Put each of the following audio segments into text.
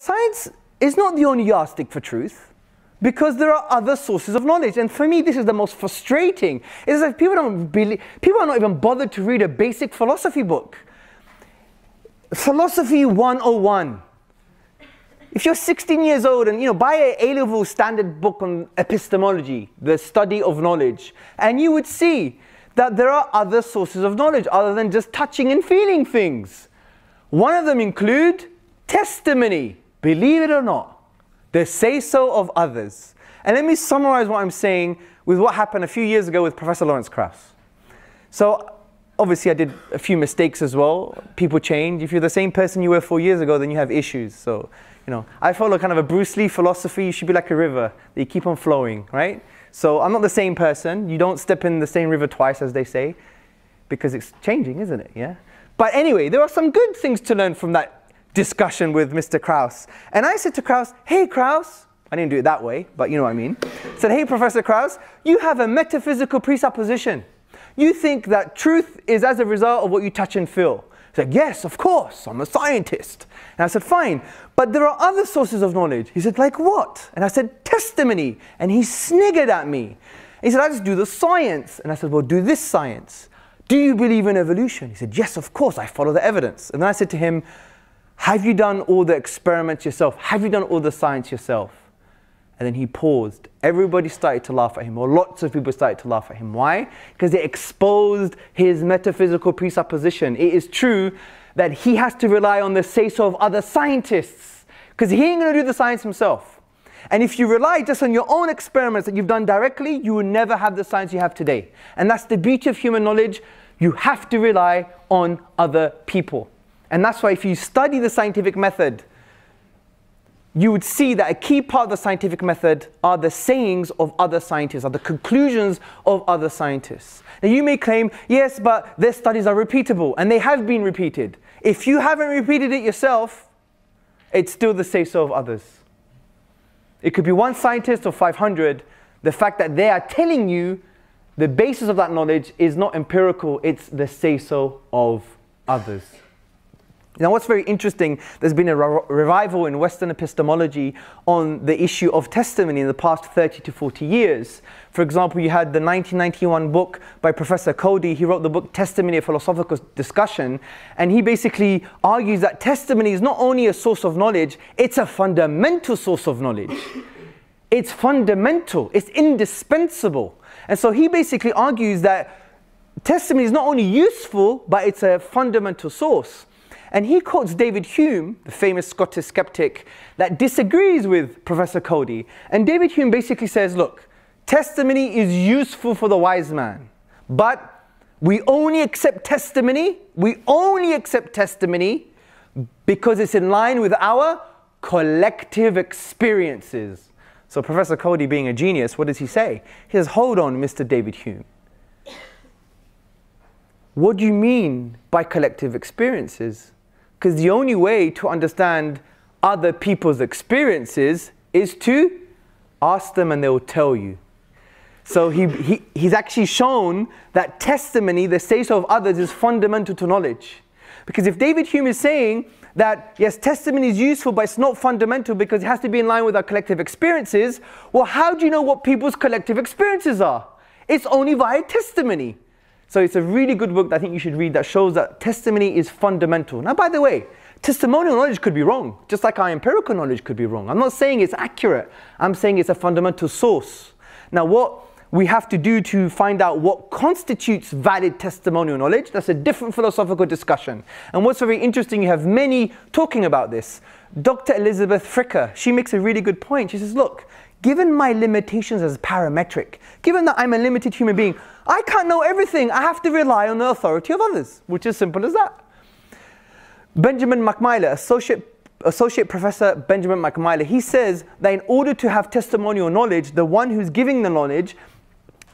Science is not the only yardstick for truth, because there are other sources of knowledge. And for me, this is the most frustrating. It's like people are not even bothered to read a basic philosophy book. Philosophy 101. If you're 16 years old and buy an A-level standard book on epistemology, the study of knowledge, and you would see that there are other sources of knowledge other than just touching and feeling things. One of them include testimony, believe it or not, the say-so of others. And let me summarize what I'm saying with what happened a few years ago with Professor Lawrence Krauss. So obviously I did a few mistakes as well. People change. If you're the same person you were 4 years ago, then you have issues. So I follow kind of a Bruce Lee philosophy. You should be like a river that you keep on flowing, right? So I'm not the same person. You don't step in the same river twice, as they say, because it's changing, isn't it? Yeah. But anyway, there are some good things to learn from that discussion with Mr. Krauss. And I said to Krauss, hey Krauss, I didn't do it that way, but you know what I mean. I said, hey Professor Krauss, you have a metaphysical presupposition. You think that truth is as a result of what you touch and feel. He said, yes, of course, I'm a scientist. And I said, fine, but there are other sources of knowledge. He said, like what? And I said, testimony. And he sniggered at me. He said, I just do the science. And I said, well, do this science. Do you believe in evolution? He said, yes, of course, I follow the evidence. And then I said to him, have you done all the experiments yourself? Have you done all the science yourself? And then he paused. Everybody started to laugh at him, or lots of people started to laugh at him. Why? Because it exposed his metaphysical presupposition. It is true that he has to rely on the say-so of other scientists, because he ain't going to do the science himself. And if you rely just on your own experiments that you've done directly, you will never have the science you have today. And that's the beauty of human knowledge. You have to rely on other people. And that's why if you study the scientific method, you would see that a key part of the scientific method are the sayings of other scientists, are the conclusions of other scientists. Now you may claim, yes, but their studies are repeatable, and they have been repeated. If you haven't repeated it yourself, it's still the say-so of others. It could be one scientist or 500. The fact that they are telling you the basis of that knowledge is not empirical, it's the say-so of others. Now what's very interesting, there's been a revival in Western epistemology on the issue of testimony in the past 30 to 40 years. For example, you had the 1991 book by Professor Cody. He wrote the book Testimony, a Philosophical Discussion, and he basically argues that testimony is not only a source of knowledge, it's a fundamental source of knowledge. It's fundamental, it's indispensable. And so he basically argues that testimony is not only useful, but it's a fundamental source. And he quotes David Hume, the famous Scottish skeptic, that disagrees with Professor Cody. And David Hume basically says, look, testimony is useful for the wise man, but we only accept testimony, because it's in line with our collective experiences. So Professor Cody, being a genius, what does he say? He says, hold on, Mr. David Hume. What do you mean by collective experiences? Because the only way to understand other people's experiences is to ask them and they will tell you. So he's actually shown that testimony, the say-so of others, is fundamental to knowledge. Because if David Hume is saying that, yes, testimony is useful, but it's not fundamental because it has to be in line with our collective experiences, well, how do you know what people's collective experiences are? It's only via testimony. So it's a really good book that I think you should read that shows that testimony is fundamental. Now, by the way, testimonial knowledge could be wrong, just like our empirical knowledge could be wrong. I'm not saying it's accurate. I'm saying it's a fundamental source. Now, what we have to do to find out what constitutes valid testimonial knowledge, that's a different philosophical discussion. And what's very interesting, you have many talking about this. Dr. Elizabeth Fricker, she makes a really good point. She says, look, given my limitations as parametric, given that I'm a limited human being, I can't know everything. I have to rely on the authority of others, which is simple as that. Benjamin McMillan, Associate Professor Benjamin McMillan, he says that in order to have testimonial knowledge, the one who's giving the knowledge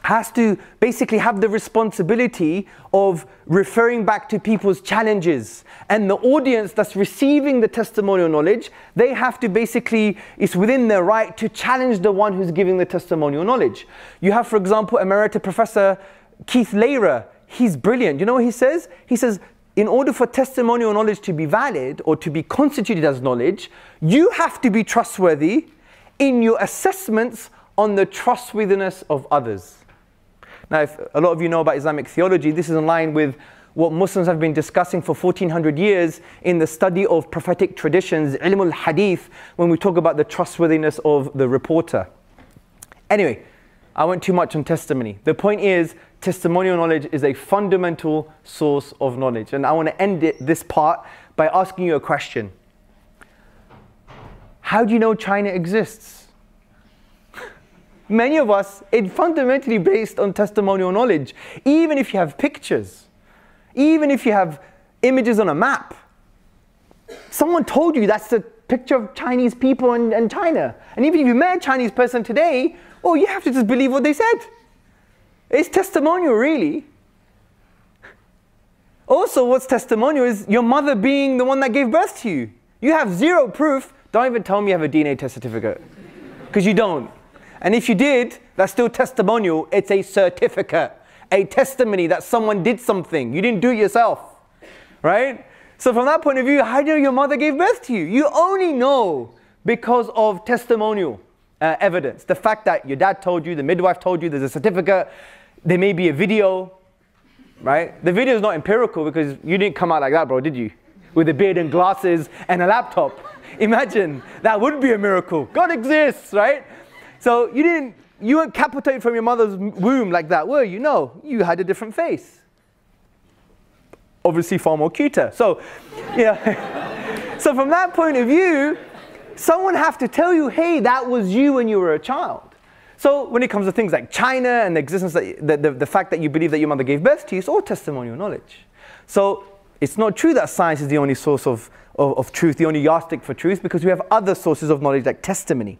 has to basically have the responsibility of referring back to people's challenges. And the audience that's receiving the testimonial knowledge, they have to basically, it's within their right to challenge the one who's giving the testimonial knowledge. You have, for example, Emerita Professor Keith Lehrer. He's brilliant. You know what he says? He says, in order for testimonial knowledge to be valid or to be constituted as knowledge, you have to be trustworthy in your assessments on the trustworthiness of others. Now, if a lot of you know about Islamic theology, this is in line with what Muslims have been discussing for 1400 years in the study of prophetic traditions, ilm al-hadith, when we talk about the trustworthiness of the reporter. Anyway, I went too much on testimony. The point is, testimonial knowledge is a fundamental source of knowledge. And I want to end this part by asking you a question. How do you know China exists? Many of us, it's fundamentally based on testimonial knowledge. Even if you have pictures, even if you have images on a map, someone told you that's the picture of Chinese people in China. And even if you met a Chinese person today, well, you have to just believe what they said. It's testimonial, really. Also, what's testimonial is your mother being the one that gave birth to you. You have zero proof. Don't even tell me you have a DNA test certificate, because you don't. And if you did, that's still testimonial. It's a certificate, a testimony that someone did something. You didn't do it yourself, right? So from that point of view, how do you know your mother gave birth to you? You only know because of testimonial evidence. The fact that your dad told you, the midwife told you, there's a certificate, there may be a video, right? The video is not empirical because you didn't come out like that, bro, did you? With a beard and glasses and a laptop. Imagine, that would be a miracle. God exists, right? So you weren't capitated from your mother's womb like that, were you? No, you had a different face. Obviously far more cuter. So, yeah. So from that point of view, someone have to tell you, hey, that was you when you were a child. So when it comes to things like China and the existence, the fact that you believe that your mother gave birth to you, it's all testimonial knowledge. So it's not true that science is the only source of truth, the only yardstick for truth, because we have other sources of knowledge like testimony.